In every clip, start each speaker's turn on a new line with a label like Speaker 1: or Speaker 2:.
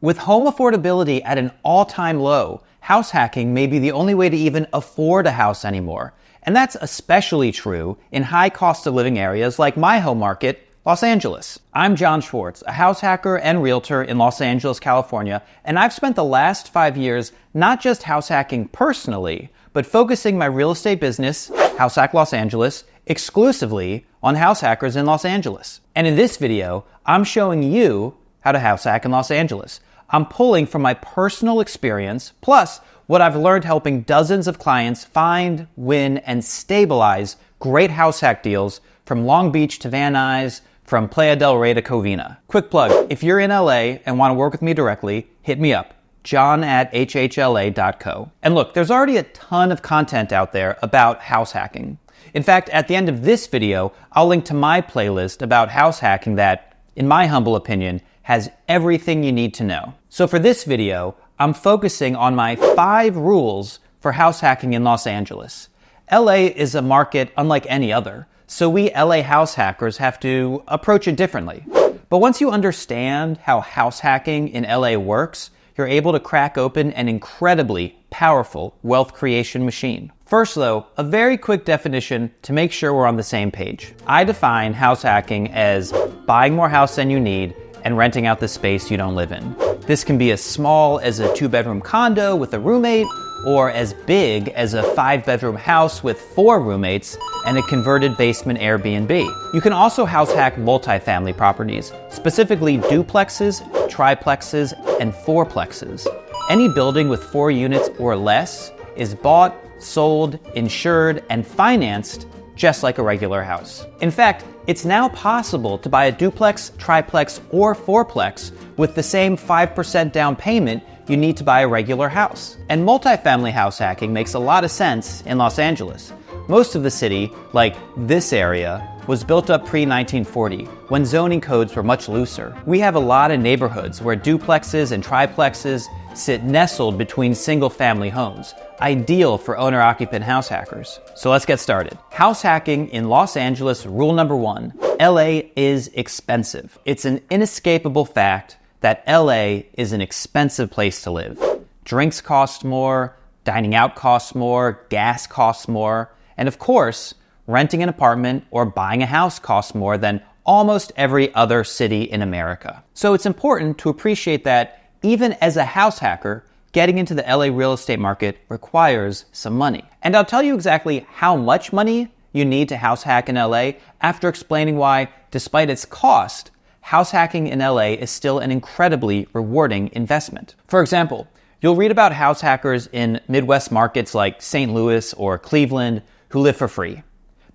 Speaker 1: With home affordability at an all-time low, house hacking may be the only way to even afford a house anymore. And that's especially true in high cost of living areas like my home market, Los Angeles. I'm Jon Schwartz, a house hacker and realtor in Los Angeles, California, and I've spent the last 5 years not just house hacking personally, but focusing my real estate business, House Hack Los Angeles, exclusively on house hackers in Los Angeles. And in this video, I'm showing you how to house hack in Los Angeles. I'm pulling from my personal experience, plus what I've learned helping dozens of clients find, win, and stabilize great house hack deals from Long Beach to Van Nuys, from Playa del Rey to Covina. Quick plug, if you're in LA and want to work with me directly, hit me up, john@hhla.co. And look, there's already a ton of content out there about house hacking. In fact, at the end of this video, I'll link to my playlist about house hacking that, in my humble opinion, has everything you need to know. So for this video, I'm focusing on my 5 rules for house hacking in Los Angeles. LA is a market unlike any other, so we LA house hackers have to approach it differently. But once you understand how house hacking in LA works, you're able to crack open an incredibly powerful wealth creation machine. First though, a very quick definition to make sure we're on the same page. I define house hacking as buying more house than you need and renting out the space you don't live in. This can be as small as a 2-bedroom condo with a roommate, or as big as a 5-bedroom house with 4 roommates and a converted basement Airbnb. You can also house hack multifamily properties, specifically duplexes, triplexes, and fourplexes. Any building with 4 units or less is bought, sold, insured, and financed just like a regular house. In fact, it's now possible to buy a duplex, triplex, or fourplex with the same 5% down payment you need to buy a regular house. And multifamily house hacking makes a lot of sense in Los Angeles. Most of the city, like this area, was built up pre-1940, when zoning codes were much looser. We have a lot of neighborhoods where duplexes and triplexes sit nestled between single-family homes, ideal for owner-occupant house hackers. So let's get started. House hacking in Los Angeles, rule number 1, LA is expensive. It's an inescapable fact that LA is an expensive place to live. Drinks cost more, dining out costs more, gas costs more, and of course, renting an apartment or buying a house costs more than almost every other city in America. So it's important to appreciate that even as a house hacker, getting into the LA real estate market requires some money. And I'll tell you exactly how much money you need to house hack in LA after explaining why, despite its cost, house hacking in LA is still an incredibly rewarding investment. For example, you'll read about house hackers in Midwest markets like St. Louis or Cleveland who live for free.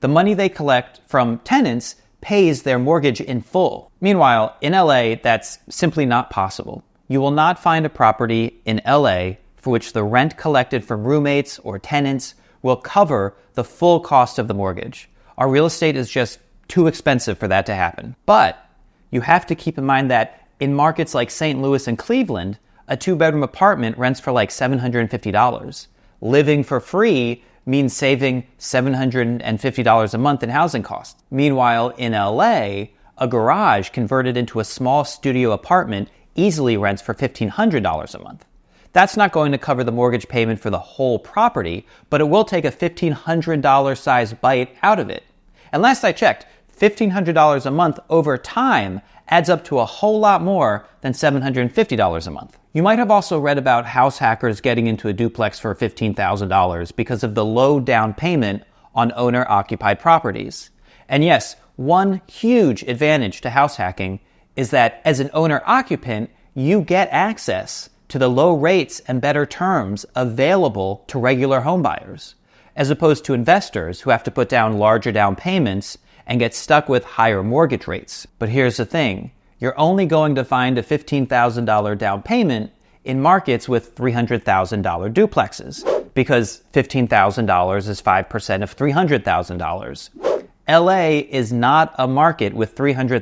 Speaker 1: The money they collect from tenants pays their mortgage in full. Meanwhile, in LA, that's simply not possible. You will not find a property in LA for which the rent collected from roommates or tenants will cover the full cost of the mortgage. Our real estate is just too expensive for that to happen. But you have to keep in mind that in markets like St. Louis and Cleveland, a 2-bedroom apartment rents for like $750. Living for free means saving $750 a month in housing costs. Meanwhile, in LA, a garage converted into a small studio apartment easily rents for $1,500 a month. That's not going to cover the mortgage payment for the whole property, but it will take a $1,500 size bite out of it. And last I checked, $1,500 a month over time adds up to a whole lot more than $750 a month. You might have also read about house hackers getting into a duplex for $15,000 because of the low down payment on owner-occupied properties. And yes, one huge advantage to house hacking is that as an owner-occupant, you get access to the low rates and better terms available to regular homebuyers, as opposed to investors who have to put down larger down payments and get stuck with higher mortgage rates. But here's the thing, you're only going to find a $15,000 down payment in markets with $300,000 duplexes, because $15,000 is 5% of $300,000. LA is not a market with $300,000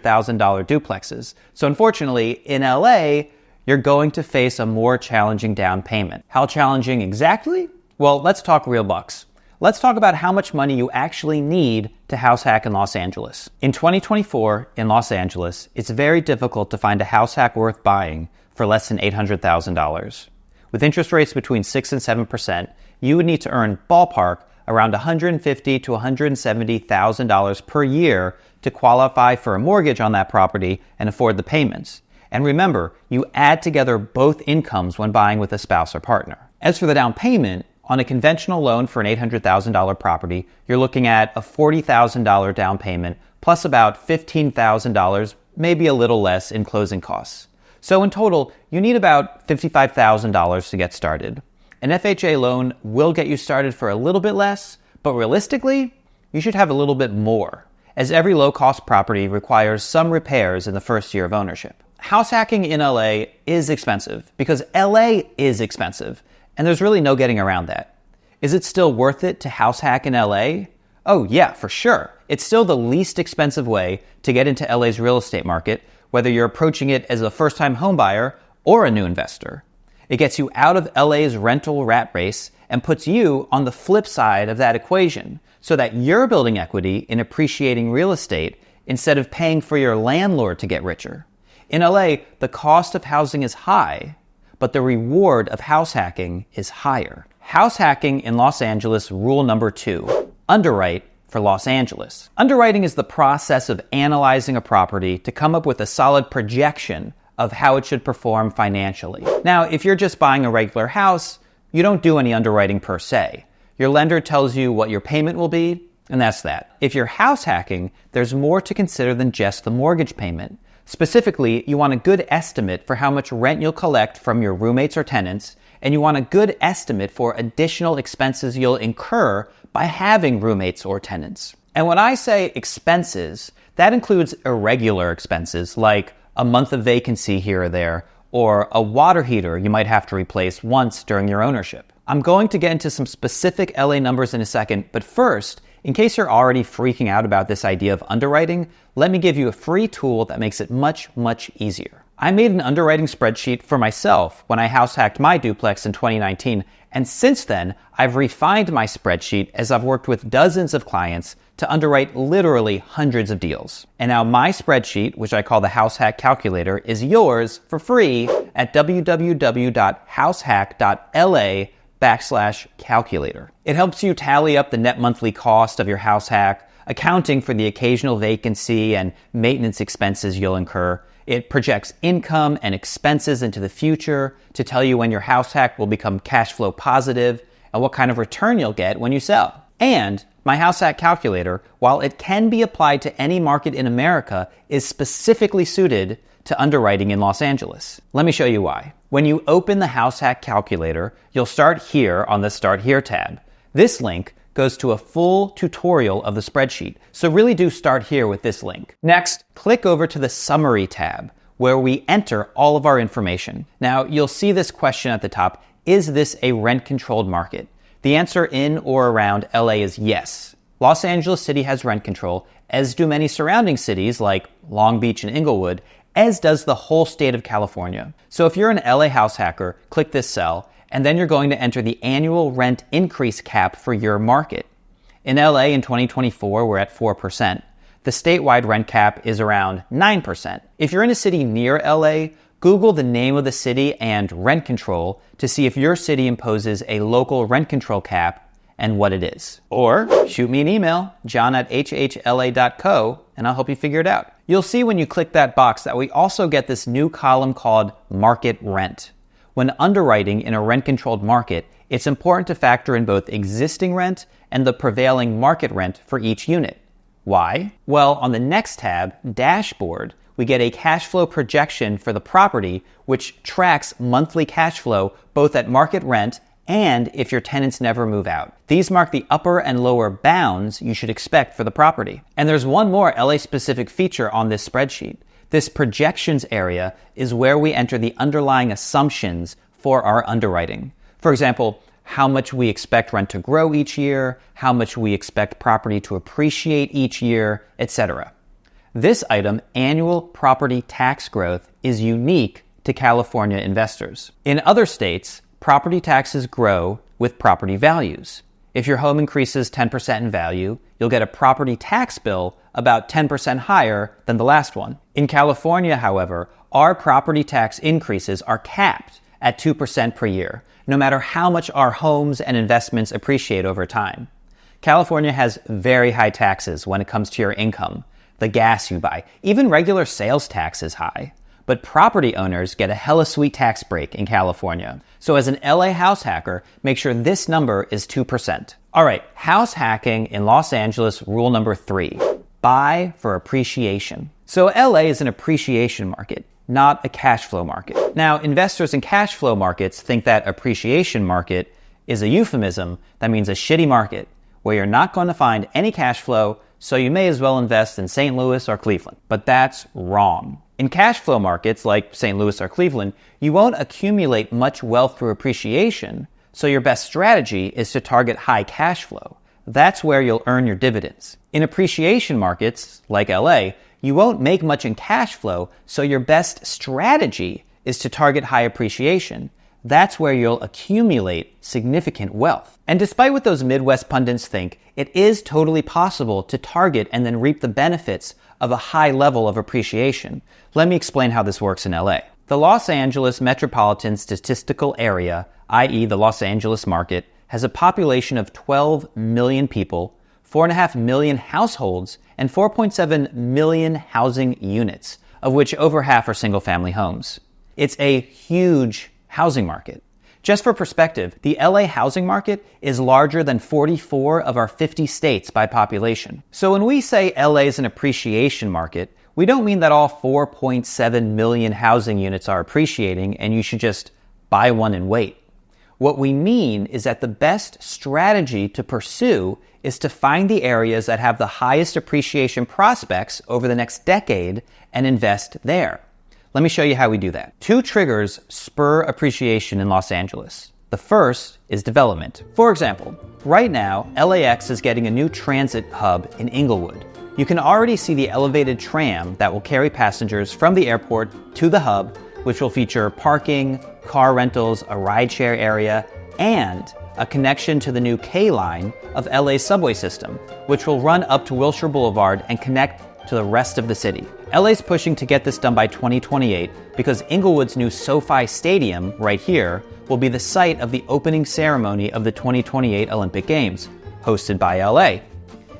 Speaker 1: duplexes. So unfortunately, in LA, you're going to face a more challenging down payment. How challenging exactly? Well, let's talk real bucks. Let's talk about how much money you actually need to house hack in Los Angeles. In 2024, in Los Angeles, it's very difficult to find a house hack worth buying for less than $800,000. With interest rates between 6 and 7%, you would need to earn ballpark around $150,000 to $170,000 per year to qualify for a mortgage on that property and afford the payments. And remember, you add together both incomes when buying with a spouse or partner. As for the down payment, on a conventional loan for an $800,000 property, you're looking at a $40,000 down payment plus about $15,000, maybe a little less in closing costs. So in total, you need about $55,000 to get started. An FHA loan will get you started for a little bit less, but realistically, you should have a little bit more, as every low-cost property requires some repairs in the first year of ownership. House hacking in LA is expensive because LA is expensive, and there's really no getting around that. Is it still worth it to house hack in LA? Oh yeah, for sure. It's still the least expensive way to get into LA's real estate market, whether you're approaching it as a first-time homebuyer or a new investor. It gets you out of LA's rental rat race and puts you on the flip side of that equation so that you're building equity in appreciating real estate instead of paying for your landlord to get richer. In LA, the cost of housing is high, but the reward of house hacking is higher. House hacking in Los Angeles rule number 2, underwrite for Los Angeles. Underwriting is the process of analyzing a property to come up with a solid projection of how it should perform financially. Now, if you're just buying a regular house, you don't do any underwriting per se. Your lender tells you what your payment will be, and that's that. If you're house hacking, there's more to consider than just the mortgage payment. Specifically, you want a good estimate for how much rent you'll collect from your roommates or tenants, and you want a good estimate for additional expenses you'll incur by having roommates or tenants. And when I say expenses, that includes irregular expenses like a month of vacancy here or there, or a water heater you might have to replace once during your ownership. I'm going to get into some specific LA numbers in a second, but first, in case you're already freaking out about this idea of underwriting, let me give you a free tool that makes it much, much easier. I made an underwriting spreadsheet for myself when I house hacked my duplex in 2019, and since then, I've refined my spreadsheet as I've worked with dozens of clients to underwrite literally hundreds of deals. And now my spreadsheet, which I call the House Hack Calculator, is yours for free at www.househack.la/calculator. It helps you tally up the net monthly cost of your house hack, accounting for the occasional vacancy and maintenance expenses you'll incur. It projects income and expenses into the future to tell you when your house hack will become cash flow positive and what kind of return you'll get when you sell. And my house hack calculator, while it can be applied to any market in America, is specifically suited to underwriting in Los Angeles. Let me show you why. When you open the house hack calculator, you'll start here on the Start Here tab. This link goes to a full tutorial of the spreadsheet, so really do start here with this link. Next, click over to the Summary tab, where we enter all of our information. Now, you'll see this question at the top: is this a rent-controlled market? The answer in or around LA is yes. Los Angeles City has rent control, as do many surrounding cities like Long Beach and Inglewood, as does the whole state of California. So if you're an LA house hacker, click this cell, and then you're going to enter the annual rent increase cap for your market. In LA in 2024, we're at 4%. The statewide rent cap is around 9%. If you're in a city near LA, Google the name of the city and rent control to see if your city imposes a local rent control cap and what it is. Or shoot me an email, john@hhla.co, and I'll help you figure it out. You'll see when you click that box that we also get this new column called Market Rent. When underwriting in a rent-controlled market, it's important to factor in both existing rent and the prevailing market rent for each unit. Why? Well, on the next tab, Dashboard, we get a cash flow projection for the property, which tracks monthly cash flow both at market rent and if your tenants never move out. These mark the upper and lower bounds you should expect for the property. And there's one more LA-specific feature on this spreadsheet. This projections area is where we enter the underlying assumptions for our underwriting. For example, how much we expect rent to grow each year, how much we expect property to appreciate each year, etc. This item, annual property tax growth, is unique to California investors. In other states, property taxes grow with property values. If your home increases 10% in value, you'll get a property tax bill about 10% higher than the last one. In California, however, our property tax increases are capped at 2% per year, no matter how much our homes and investments appreciate over time. California has very high taxes when it comes to your income, the gas you buy, even regular sales tax is high. But property owners get a hella sweet tax break in California. So as an LA house hacker, make sure this number is 2%. All right, house hacking in Los Angeles, rule number 3, buy for appreciation. So LA is an appreciation market, not a cash flow market. Now, investors in cash flow markets think that appreciation market is a euphemism that means a shitty market where you're not going to find any cash flow, so you may as well invest in St. Louis or Cleveland. But that's wrong. In cash flow markets like St. Louis or Cleveland, you won't accumulate much wealth through appreciation, so your best strategy is to target high cash flow. That's where you'll earn your dividends. In appreciation markets like LA, you won't make much in cash flow, so your best strategy is to target high appreciation. That's where you'll accumulate significant wealth. And despite what those Midwest pundits think, it is totally possible to target and then reap the benefits of a high level of appreciation. Let me explain how this works in LA. The Los Angeles Metropolitan Statistical Area, i.e. the Los Angeles market, has a population of 12 million people, 4.5 million households, and 4.7 million housing units, of which over half are single-family homes. It's a huge housing market. Just for perspective, the LA housing market is larger than 44 of our 50 states by population. So when we say LA is an appreciation market, we don't mean that all 4.7 million housing units are appreciating and you should just buy one and wait. What we mean is that the best strategy to pursue is to find the areas that have the highest appreciation prospects over the next decade and invest there. Let me show you how we do that. 2 triggers spur appreciation in Los Angeles. The first is development. For example, right now, LAX is getting a new transit hub in Inglewood. You can already see the elevated tram that will carry passengers from the airport to the hub, which will feature parking, car rentals, a rideshare area, and a connection to the new K line of LA's subway system, which will run up to Wilshire Boulevard and connect to the rest of the city. LA's pushing to get this done by 2028 because Inglewood's new SoFi Stadium, right here, will be the site of the opening ceremony of the 2028 Olympic Games, hosted by LA.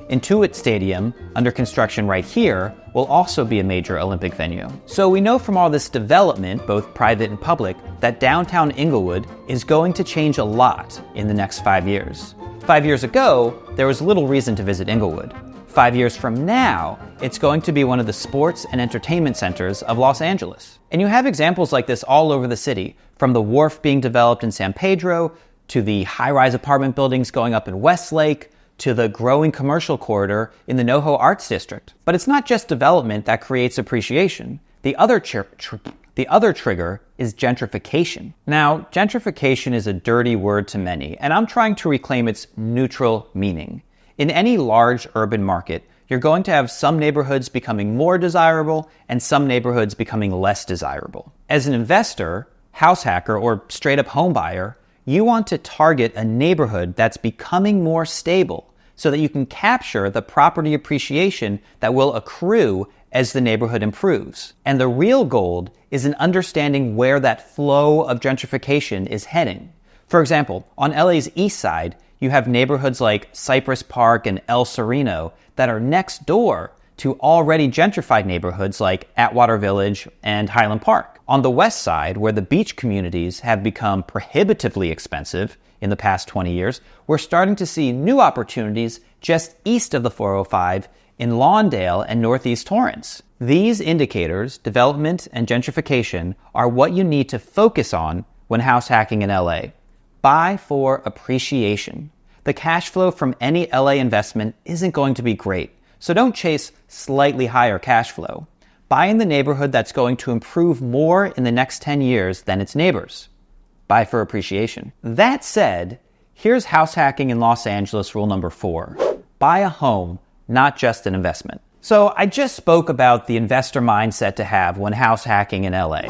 Speaker 1: Intuit Stadium, under construction right here, will also be a major Olympic venue. So we know from all this development, both private and public, that downtown Inglewood is going to change a lot in the next 5 years. 5 years ago, there was little reason to visit Inglewood. 5 years from now, it's going to be one of the sports and entertainment centers of Los Angeles. And you have examples like this all over the city, from the wharf being developed in San Pedro, to the high-rise apartment buildings going up in Westlake, to the growing commercial corridor in the NoHo Arts District. But it's not just development that creates appreciation. The other trigger is gentrification. Now, gentrification is a dirty word to many, and I'm trying to reclaim its neutral meaning. In any large urban market, you're going to have some neighborhoods becoming more desirable and some neighborhoods becoming less desirable. As an investor, house hacker, or straight-up home buyer, you want to target a neighborhood that's becoming more stable so that you can capture the property appreciation that will accrue as the neighborhood improves. And the real gold is in understanding where that flow of gentrification is heading. For example, on LA's east side, you have neighborhoods like Cypress Park and El Sereno that are next door to already gentrified neighborhoods like Atwater Village and Highland Park. On the west side, where the beach communities have become prohibitively expensive in the past 20 years, we're starting to see new opportunities just east of the 405 in Lawndale and Northeast Torrance. These indicators, development and gentrification, are what you need to focus on when house hacking in LA. Buy for appreciation. The cash flow from any LA investment isn't going to be great, so don't chase slightly higher cash flow. Buy in the neighborhood that's going to improve more in the next 10 years than its neighbors. Buy for appreciation. That said, here's house hacking in Los Angeles rule number 4. Buy a home, not just an investment. So I just spoke about the investor mindset to have when house hacking in LA.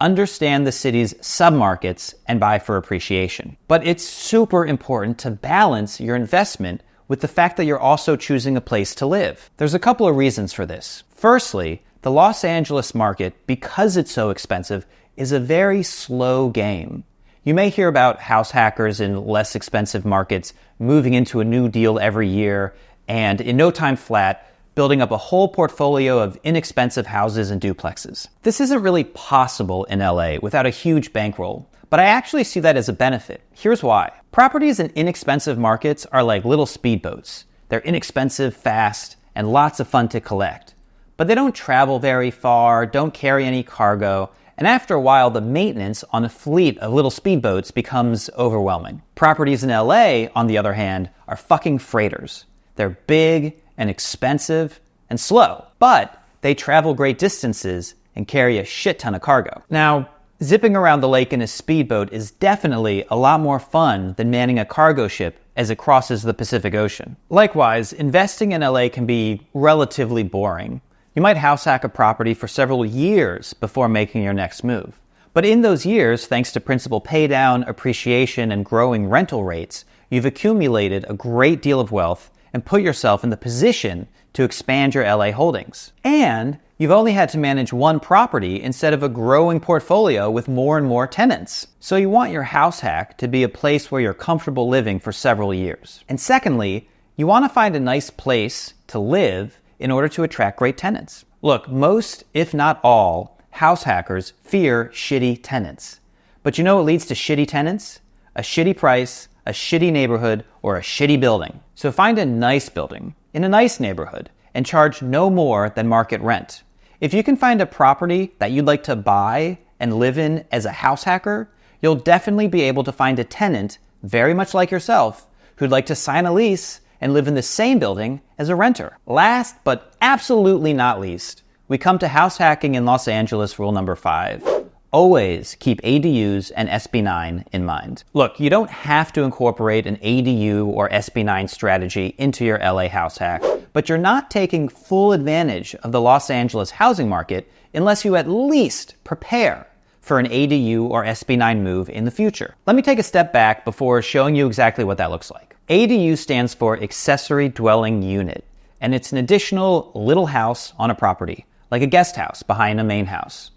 Speaker 1: Understand the city's submarkets and buy for appreciation. But it's super important to balance your investment with the fact that you're also choosing a place to live. There's a couple of reasons for this. Firstly, The Los Angeles market, because it's so expensive, is a very slow game. You may hear about house hackers in less expensive markets moving into a new deal every year and, in no time flat, building up a whole portfolio of inexpensive houses and duplexes. This isn't really possible in LA without a huge bankroll, but I actually see that as a benefit. Here's why. Properties in inexpensive markets are like little speedboats. They're inexpensive, fast, and lots of fun to collect. But they don't travel very far, don't carry any cargo, and after a while, the maintenance on a fleet of little speedboats becomes overwhelming. Properties in LA, on the other hand, are fucking freighters. They're big and expensive and slow, but they travel great distances and carry a shit ton of cargo. Now, zipping around the lake in a speedboat is definitely a lot more fun than manning a cargo ship as it crosses the Pacific Ocean. Likewise, investing in LA can be relatively boring. You might house hack a property for several years before making your next move. But in those years, thanks to principal paydown, appreciation, and growing rental rates, you've accumulated a great deal of wealth and put yourself in the position to expand your LA holdings. And you've only had to manage one property instead of a growing portfolio with more and more tenants. So you want your house hack to be a place where you're comfortable living for several years. And secondly, you want to find a nice place to live in order to attract great tenants. Look, most, if not all, house hackers fear shitty tenants. But you know what leads to shitty tenants? A shitty price, a shitty neighborhood, or a shitty building. So find a nice building in a nice neighborhood and charge no more than market rent. If you can find a property that you'd like to buy and live in as a house hacker, you'll definitely be able to find a tenant very much like yourself who'd like to sign a lease and live in the same building as a renter. Last but absolutely not least, we come to house hacking in Los Angeles rule number 5. Always keep ADUs and SB9 in mind. Look, you don't have to incorporate an ADU or SB9 strategy into your LA house hack, but you're not taking full advantage of the Los Angeles housing market unless you at least prepare for an ADU or SB9 move in the future. Let me take a step back before showing you exactly what that looks like. ADU stands for Accessory Dwelling Unit, and it's an additional little house on a property, like a guest house behind a main house.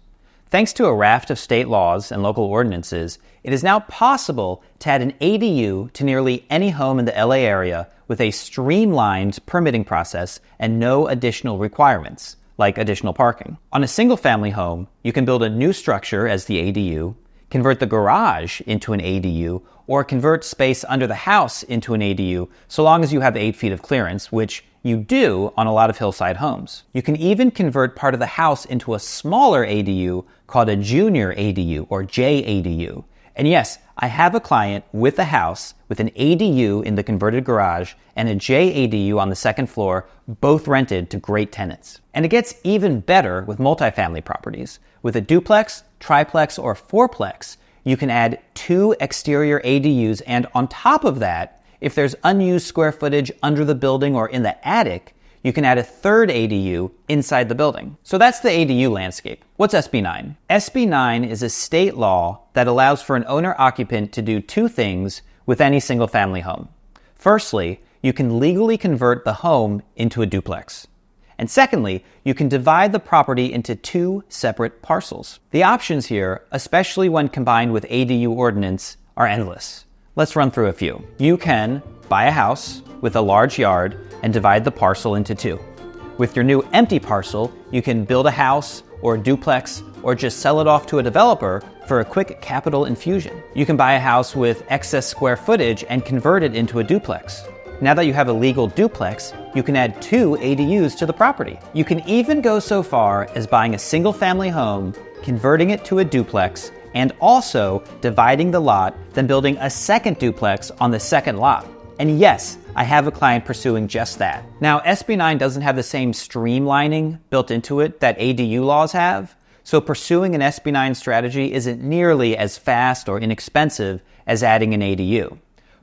Speaker 1: Thanks to a raft of state laws and local ordinances, it is now possible to add an ADU to nearly any home in the LA area with a streamlined permitting process and no additional requirements, like additional parking. On a single-family home, you can build a new structure as the ADU, convert the garage into an ADU, or convert space under the house into an ADU so long as you have 8 feet of clearance, which you do on a lot of hillside homes. You can even convert part of the house into a smaller ADU called a junior ADU or JADU. And yes, I have a client with a house with an ADU in the converted garage and a JADU on the second floor, both rented to great tenants. And it gets even better with multifamily properties. With a duplex, triplex, or fourplex, you can add 2 exterior ADUs, and on top of that, if there's unused square footage under the building or in the attic, you can add a 3rd ADU inside the building. So that's the ADU landscape. What's SB9? SB9 is a state law that allows for an owner-occupant to do 2 things with any single-family home. Firstly, you can legally convert the home into a duplex. And secondly, you can divide the property into 2 separate parcels. The options here, especially when combined with ADU ordinance, are endless. Let's run through a few. You can buy a house with a large yard and divide the parcel into 2. With your new empty parcel, you can build a house or a duplex or just sell it off to a developer for a quick capital infusion. You can buy a house with excess square footage and convert it into a duplex. Now that you have a legal duplex, you can add 2 ADUs to the property. You can even go so far as buying a single-family home, converting it to a duplex, and also dividing the lot, then building a second duplex on the second lot. And yes, I have a client pursuing just that. Now, SB9 doesn't have the same streamlining built into it that ADU laws have, so pursuing an SB9 strategy isn't nearly as fast or inexpensive as adding an ADU.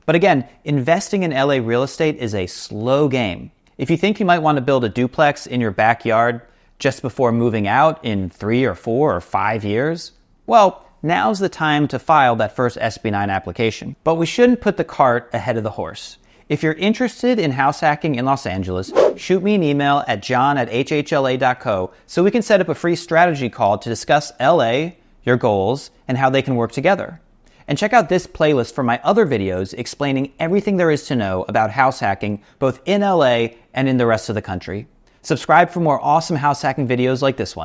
Speaker 1: But again, investing in LA real estate is a slow game. If you think you might want to build a duplex in your backyard just before moving out in 3 or 4 or 5 years, well, now's the time to file that first SB9 application. But we shouldn't put the cart ahead of the horse. If you're interested in house hacking in Los Angeles, shoot me an email at john@hhla.co so we can set up a free strategy call to discuss LA, your goals, and how they can work together. And check out this playlist for my other videos explaining everything there is to know about house hacking both in LA and in the rest of the country. Subscribe for more awesome house hacking videos like this one.